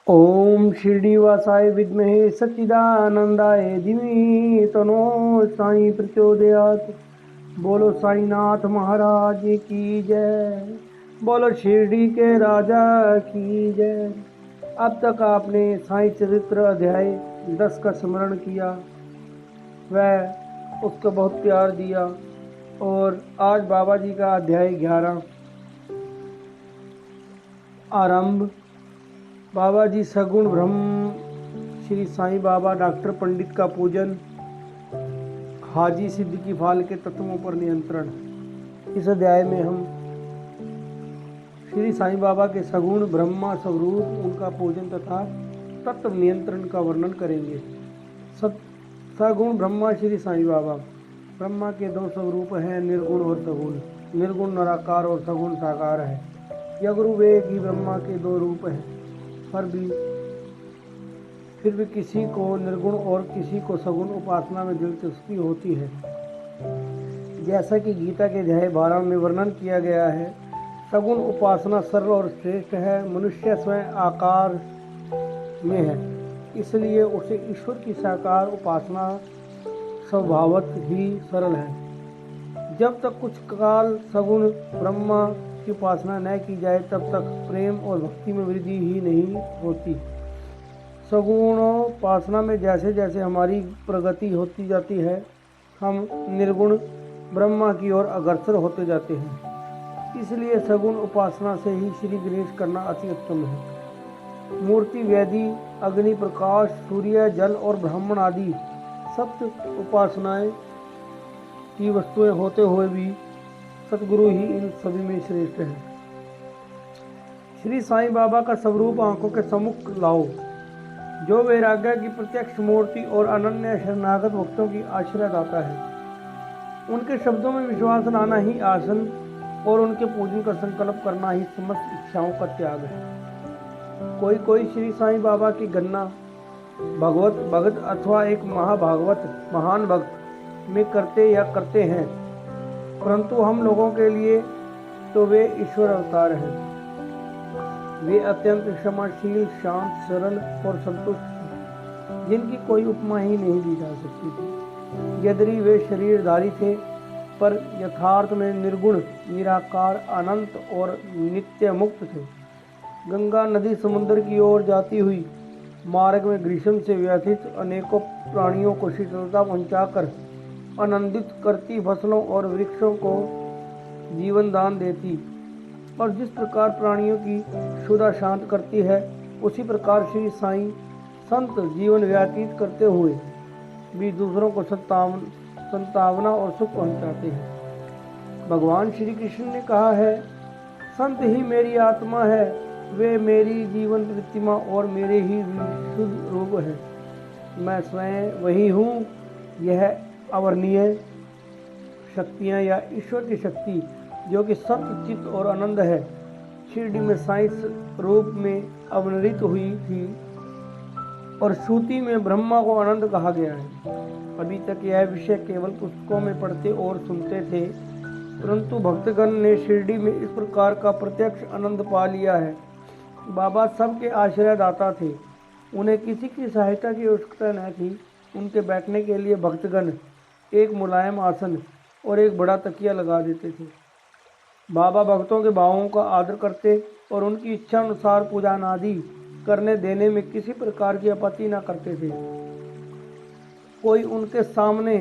ओम शिरडीवासाय विद्महे सच्चिदानंदाय धीमहि तन्नो साई प्रचोदयात्। बोलो साईनाथ महाराज की जय। बोलो शिरडी के राजा की जय। अब तक आपने साई चरित्र अध्याय 10 का स्मरण किया, वह उसको बहुत प्यार दिया। और आज बाबा जी का अध्याय 11 आरंभ। बाबा जी सगुण ब्रह्म श्री साईं बाबा डॉक्टर पंडित का पूजन, हाजी सिद्ध की फाल के तत्वों पर नियंत्रण। इस अध्याय में हम श्री साईं बाबा के सगुण ब्रह्मा स्वरूप, उनका पूजन तथा तत्व नियंत्रण का वर्णन करेंगे। सगुण ब्रह्मा श्री साईं बाबा। ब्रह्मा के दो स्वरूप हैं, निर्गुण और सगुण। निर्गुण निराकार और सगुण साकार है। यह गुरु वे की ब्रह्मा के दो रूप हैं, फिर भी किसी को निर्गुण और किसी को सगुण उपासना में दिलचस्पी होती है। जैसा कि गीता के अध्याय 12 में वर्णन किया गया है, सगुण उपासना सरल और श्रेष्ठ है। मनुष्य स्वयं आकार में है, इसलिए उसे ईश्वर की साकार उपासना स्वभावत ही सरल है। जब तक कुछ काल सगुण ब्रह्मा की उपासना न की जाए, तब तक प्रेम और भक्ति में वृद्धि ही नहीं होती। सगुणोपासना में जैसे जैसे हमारी प्रगति होती जाती है, हम निर्गुण ब्रह्मा की ओर अग्रसर होते जाते हैं। इसलिए सगुण उपासना से ही श्री गणेश करना अति उत्तम है। मूर्ति, वेदी, अग्नि, प्रकाश, सूर्य, जल और ब्राह्मण आदि सप्त उपासनाएं की वस्तुएं होते हुए भी सतगुरु ही इन सभी में श्रेष्ठ है। श्री साईं बाबा का स्वरूप आंखों के सम्मुख लाओ, जो वैराग्य की प्रत्यक्ष मूर्ति और अनन्य शरणागत भक्तों की आश्रय दाता है। उनके शब्दों में विश्वास लाना ही आसन और उनके पूजन का संकल्प करना ही समस्त इच्छाओं का त्याग है। कोई कोई श्री साईं बाबा की गणना भगवत भगत अथवा एक महाभागवत महान भक्त में करते हैं, परंतु हम लोगों के लिए तो वे ईश्वर अवतार हैं। वे अत्यंत क्षमाशील, शांत, सरल और संतुष्ट थे, जिनकी कोई उपमा ही नहीं दी जा सकती थी। यद्यपि वे शरीरधारी थे, पर यथार्थ में निर्गुण, निराकार, अनंत और नित्य मुक्त थे। गंगा नदी समुद्र की ओर जाती हुई मार्ग में ग्रीष्म से व्यथित अनेकों प्राणियों को शीतलता पहुंचाकर आनंदित करती, फसलों और वृक्षों को जीवन दान देती, और जिस प्रकार प्राणियों की क्षुधा शांत करती है, उसी प्रकार श्री साईं संत जीवन व्यतीत करते हुए भी दूसरों को संतावना और सुख पहुंचाते हैं। भगवान श्री कृष्ण ने कहा है, संत ही मेरी आत्मा है, वे मेरी जीवन प्रतिमा और मेरे ही शुद्ध रूप है। मैं स्वयं वही हूँ। यह अवर्णनीय शक्तियाँ या ईश्वर की शक्ति, जो कि सत्य, चित्त और आनंद है, शिरडी में साईं रूप में अवतरित हुई थी, और श्रुति में ब्रह्मा को आनंद कहा गया है। अभी तक यह विषय केवल पुस्तकों में पढ़ते और सुनते थे, परंतु भक्तगण ने शिरडी में इस प्रकार का प्रत्यक्ष आनंद पा लिया है। बाबा सबके आश्रयदाता थे, उन्हें किसी की सहायता की आवश्यकता न थी। उनके बैठने के लिए भक्तगण एक मुलायम आसन और एक बड़ा तकिया लगा देते थे। बाबा भक्तों के भावों का आदर करते और उनकी इच्छा अनुसार पूजा आदि करने देने में किसी प्रकार की आपत्ति न करते थे। कोई उनके सामने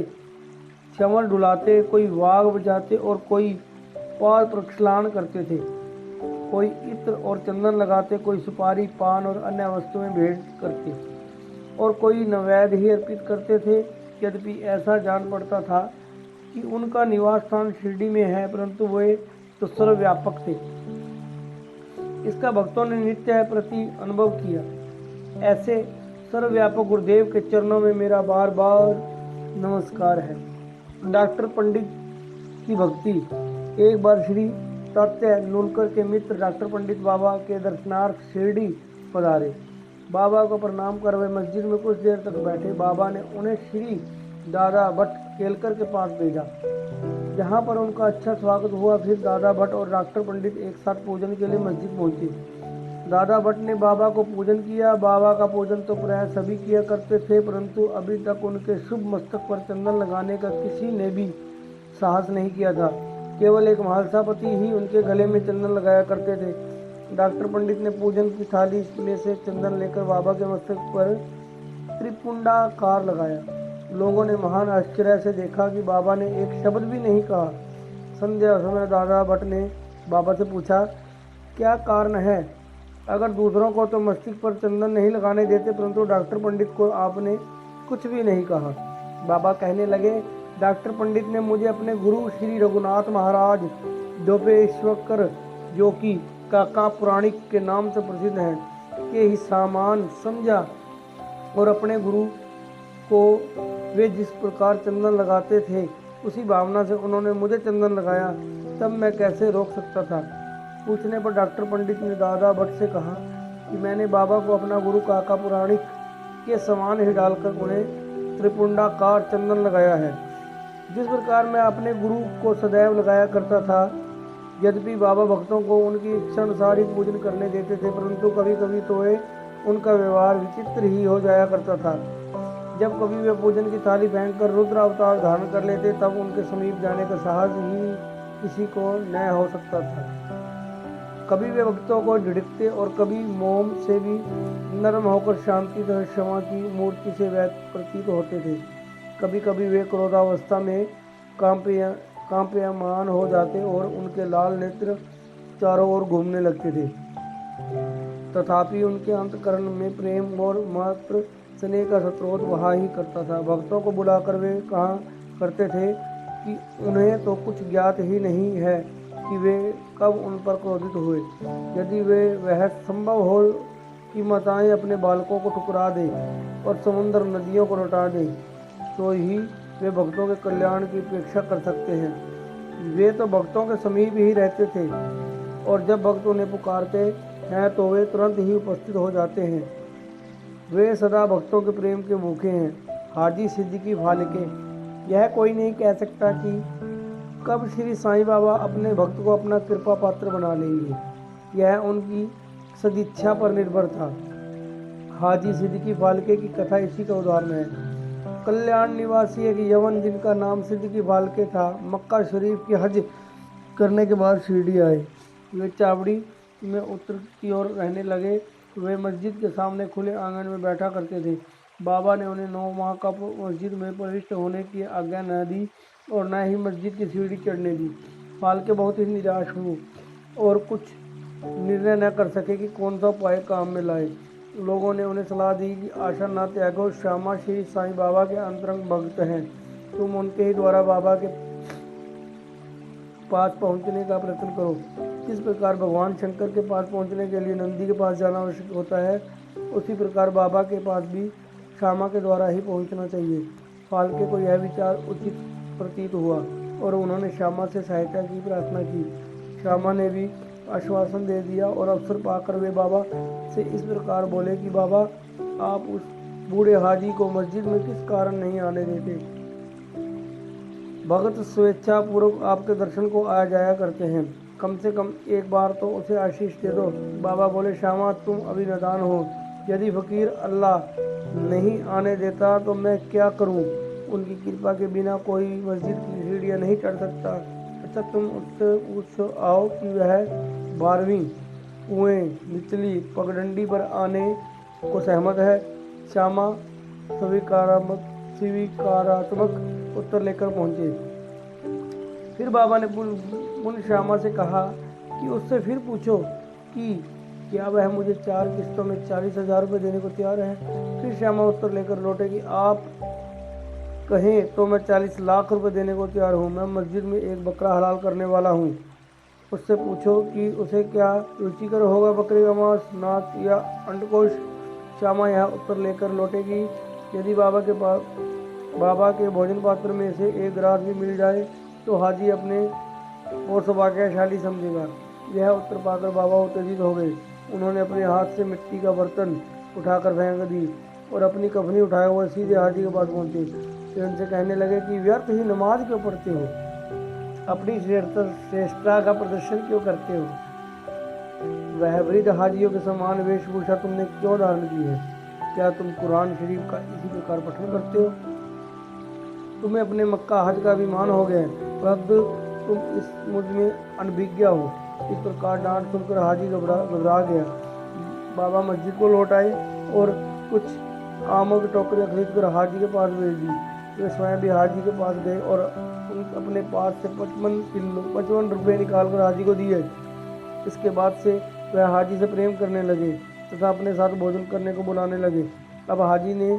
च्यवन डुलाते, कोई वाग बजाते और कोई पाद प्रक्षालन करते थे। कोई इत्र और चंदन लगाते, कोई सुपारी, पान और अन्य वस्तुएं भेंट करते, और कोई नैवेद्य ही अर्पित करते थे। यद्यपि ऐसा जान पड़ता था कि उनका निवास स्थान शिरडी में है, परंतु वे तो सर्वव्यापक थे। इसका भक्तों ने नित्य प्रति अनुभव किया। ऐसे सर्वव्यापक गुरुदेव के चरणों में मेरा बार बार नमस्कार है। डॉक्टर पंडित की भक्ति। एक बार श्री तात्या नूलकर के मित्र डॉक्टर पंडित बाबा के दर्शनार्थ शिरडी पधारे। बाबा को प्रणाम कर वे मस्जिद में कुछ देर तक बैठे। बाबा ने उन्हें श्री दादा भट्ट केलकर के पास भेजा, जहाँ पर उनका अच्छा स्वागत हुआ। फिर दादा भट्ट और डॉक्टर पंडित एक साथ पूजन के लिए मस्जिद पहुंचे। दादा भट्ट ने बाबा को पूजन किया। बाबा का पूजन तो प्राय सभी किया करते थे, परंतु अभी तक उनके शुभ मस्तक पर चंदन लगाने का किसी ने भी साहस नहीं किया था। केवल एक महालसापति ही उनके गले में चंदन लगाया करते थे। डॉक्टर पंडित ने पूजन की थाली में से चंदन लेकर बाबा के मस्तक पर त्रिपुंडाकार लगाया। लोगों ने महान आश्चर्य से देखा कि बाबा ने एक शब्द भी नहीं कहा। संध्या समय दादा भट्ट ने बाबा से पूछा, क्या कारण है? अगर दूसरों को तो मस्तिष्क पर चंदन नहीं लगाने देते, परंतु डॉक्टर पंडित को आपने कुछ भी नहीं कहा। बाबा कहने लगे, डॉक्टर पंडित ने मुझे अपने गुरु श्री रघुनाथ महाराज डोपेश्वर, जो कि काका पुराणिक के नाम से प्रसिद्ध हैं, के ही सामान समझा और अपने गुरु को वे जिस प्रकार चंदन लगाते थे उसी भावना से उन्होंने मुझे चंदन लगाया। तब मैं कैसे रोक सकता था? पूछने पर डॉक्टर पंडित ने दादा भट्ट से कहा कि मैंने बाबा को अपना गुरु काका पुराणिक के समान ही डालकर उन्हें त्रिपुंडाकार चंदन लगाया है, जिस प्रकार मैं अपने गुरु को सदैव लगाया करता था। यद्यपि बाबा भक्तों को उनकी इच्छा अनुसार ही पूजन करने देते थे, परंतु कभी कभी तो उनका व्यवहार विचित्र ही हो जाया करता था। जब कभी वे पूजन की थाली फेंककर रुद्र अवतार धारण कर लेते, तब उनके समीप जाने का साहस ही किसी को न हो सकता था। कभी वे भक्तों को झिड़कते और कभी मोम से भी नरम होकर शांति तथा क्षमा की मूर्ति से प्रतीत होते थे। कभी कभी वे क्रोधावस्था में कांपयमान हो जाते और उनके लाल नेत्र चारों ओर घूमने लगते थे। तथापि उनके अंतकरण में प्रेम और मात्र स्नेह का स्रोत बहा ही करता था। भक्तों को बुलाकर वे कहा करते थे कि उन्हें तो कुछ ज्ञात ही नहीं है कि वे कब उन पर क्रोधित हुए। यदि वह संभव हो कि माताएं अपने बालकों को ठुकरा दें और समुद्र नदियों को लौटा दें, तो ही वे भक्तों के कल्याण की अपेक्षा कर सकते हैं। वे तो भक्तों के समीप ही रहते थे और जब भक्त उन्हें पुकारते हैं तो वे तुरंत ही उपस्थित हो जाते हैं। वे सदा भक्तों के प्रेम के भूखे हैं। हाजी सिद्दीकी फाल्के। यह कोई नहीं कह सकता कि कब श्री साईं बाबा अपने भक्त को अपना कृपा पात्र बना लेंगे। यह उनकी सदिच्छा पर निर्भर था। हाजी सिद्दीकी फाल्के की कथा इसी का उदाहरण है। कल्याण निवासी एक यवन जिनका नाम सिद्दीकी फाल्के था, मक्का शरीफ की हज करने के बाद शिरडी आए। वे चावड़ी में उत्तर की ओर रहने लगे। वे मस्जिद के सामने खुले आंगन में बैठा करते थे। बाबा ने उन्हें 9 माह का मस्जिद में प्रविष्ट होने की आज्ञा न दी और न ही मस्जिद की सीढ़ी चढ़ने दी। फाल्के बहुत ही निराश हुए और कुछ निर्णय न कर सके कि कौन सा उपाय काम में लाए। लोगों ने उन्हें सलाह दी कि आशा न त्यागो, श्यामा श्री साईं बाबा के अंतरंग भक्त हैं, तुम उनके ही द्वारा बाबा के पास पहुंचने का प्रयत्न करो। जिस प्रकार भगवान शंकर के पास पहुंचने के लिए नंदी के पास जाना आवश्यक होता है, उसी प्रकार बाबा के पास भी श्यामा के द्वारा ही पहुंचना चाहिए। फाल्के को यह विचार उचित प्रतीत हुआ और उन्होंने श्यामा से सहायता की प्रार्थना की। श्यामा ने भी आश्वासन दे दिया और अवसर पाकर वे बाबा से इस प्रकार बोले कि बाबा, आप उस बूढ़े हाजी को मस्जिद में किस कारण नहीं आने देते? भगत स्वेच्छा पूर्वक आपके दर्शन को आ जाया करते हैं, कम से कम एक बार तो उसे आशीष दे दो। बाबा बोले, श्यामा तुम अभी नादान हो। यदि फकीर अल्लाह नहीं आने देता तो मैं क्या करूं? उनकी कृपा के बिना कोई मस्जिद की सीढ़ियां नहीं चढ़ सकता। अच्छा, तुम उससे पूछ आओ कि वह 12वीं कुएं निचली पगडंडी पर आने को सहमत है। श्यामा स्वीकारात्मक उत्तर लेकर पहुंचे। फिर बाबा ने पुनः श्यामा से कहा कि उससे फिर पूछो कि क्या वह मुझे 4 किस्तों में 40,000 रुपये देने को तैयार है। फिर श्यामा उत्तर लेकर लौटे कि आप कहें तो मैं 40 लाख रुपए देने को तैयार हूँ। मैं मस्जिद में एक बकरा हलाल करने वाला हूँ। उससे पूछो कि उसे क्या रुचिकर होगा, बकरे का मांस, नाच या अंडकोश। श्यामा यह उत्तर लेकर लौटे कि यदि बाबा के भोजन पात्र में से एक ग्रास भी मिल जाए तो हाजी अपने और सौभाग्यशाली समझेगा। यह उत्तर पाकर बाबा उत्तेजित हो गए। उन्होंने अपने हाथ से मिट्टी का बर्तन उठाकर फेंक दी और अपनी कफनी उठाए हुए सीधे हाजी के पास पहुंचे। फिर उनसे कहने लगे कि व्यर्थ ही नमाज क्यों पढ़ते हो, अपनी श्रेष्ठता का प्रदर्शन क्यों करते हो? वह वृद्ध हाजियों के समान वेशभूषा तुमने क्यों धारण की है? क्या तुम कुरान शरीफ का इसी प्रकार पठन करते हो? तुम्हें अपने मक्का हज का अभिमान हो गया है, परंतु तुम इस मुझ में अनभिज्ञ हो। इस प्रकार डांट सुनकर हाजी घबरा गया। बाबा मस्जिद को लौट आए और कुछ आमों की टोकरियाँ खरीद कर हाजी के पास भेज दी। वे स्वयं भी हाजी के पास गए और अपने पास से 55 रुपये निकाल कर हाजी को दिए। इसके बाद से वह हाजी से प्रेम करने लगे तथा अपने साथ भोजन करने को बुलाने लगे। अब हाजी ने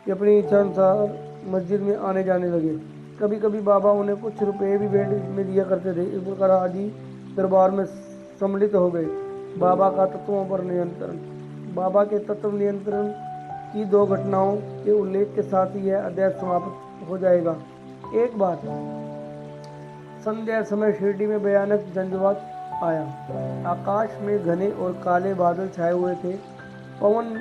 अपनी इच्छा अनुसार मस्जिद में आने जाने लगे। कभी कभी बाबा उन्हें कुछ रुपए भी भेंट में दिया करते थे। इस प्रकार हाजी दरबार में सम्मिलित हो गए। बाबा का तत्वों पर नियंत्रण। बाबा के तत्व नियंत्रण की 2 घटनाओं के उल्लेख के साथ ही यह अध्याय समाप्त हो जाएगा। एक बार संध्या समय शिरडी में भयानक झंझावात आया। आकाश में घने और काले बादल छाए हुए थे। पवन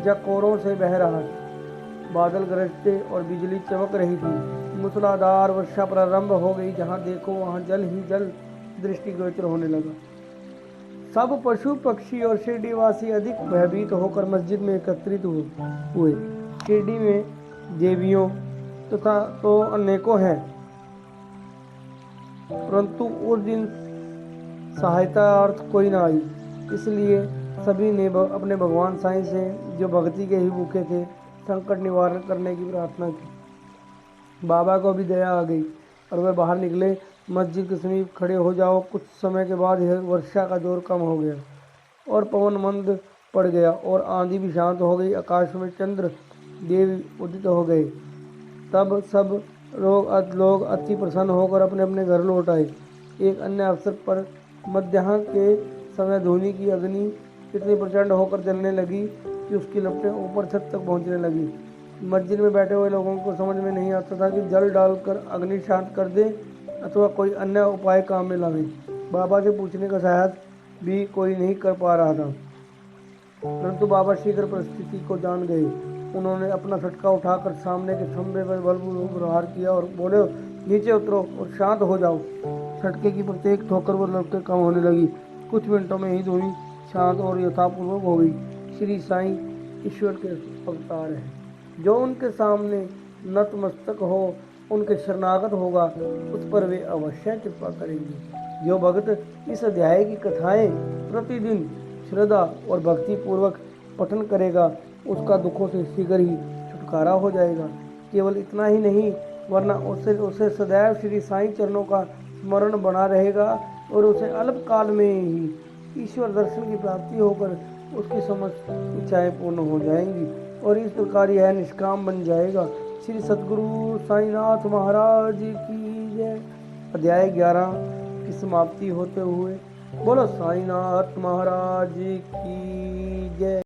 जकोरों से बह रहा था। बादल गरजते और बिजली चमक रही थी। मूसलाधार वर्षा प्रारंभ हो गई। जहां देखो वहां जल ही जल दृष्टिगोचर होने लगा। सब पशु पक्षी और शिरडीवासी अधिक भयभीत होकर मस्जिद में एकत्रित हुए। शिरडी में देवियों तथा तो अनेकों हैं, परंतु उस दिन सहायता अर्थ कोई न आई। इसलिए सभी ने अपने भगवान साईं से, जो भक्ति के ही भूखे थे, संकट निवारण करने की प्रार्थना की। बाबा को भी दया आ गई और वे बाहर निकले। मस्जिद के समीप खड़े हो जाओ। कुछ समय के बाद वर्षा का जोर कम हो गया और पवन मंद पड़ गया और आंधी भी शांत हो गई। आकाश में चंद्र देव उदित हो गए। तब सब लोग अति प्रसन्न होकर अपने अपने घर लौट आए। एक अन्य अवसर पर मध्याह्न के समय धूनी की अग्नि इतनी प्रचंड होकर जलने लगी कि उसकी लपटें ऊपर छत तक पहुंचने लगी। मस्जिद में बैठे हुए लोगों को समझ में नहीं आता था कि जल डालकर अग्नि शांत कर दे अथवा कोई अन्य उपाय काम में लावे। बाबा से पूछने का शायद भी कोई नहीं कर पा रहा था, परंतु बाबा शीघ्र परिस्थिति को जान गए। उन्होंने अपना फटका उठाकर सामने के खंभे पर बल प्रहार किया और बोले, नीचे उतरो और शांत हो जाओ। फटके की प्रत्येक ठोकर व लपटें कम होने लगी। कुछ मिनटों में ही धुनी शांत और यथापूर्वक हो गई। श्री साईं ईश्वर के अवतार हैं। जो उनके सामने नतमस्तक हो, उनके शरणागत होगा, उस पर वे अवश्य कृपा करेंगे। जो भक्त इस अध्याय की कथाएं प्रतिदिन श्रद्धा और भक्ति पूर्वक पठन करेगा, उसका दुखों से शीघ्र ही छुटकारा हो जाएगा। केवल इतना ही नहीं, वरना उसे सदैव श्री साईं चरणों का स्मरण बना रहेगा और उसे अल्प काल में ही ईश्वर दर्शन की प्राप्ति होकर उसकी समस्त इच्छाएं पूर्ण हो जाएंगी और इस प्रकार यह निष्काम बन जाएगा। श्री सद्गुरु साईनाथ महाराज की जय। अध्याय 11 की समाप्ति होते हुए बोलो साईनाथ महाराज की जय।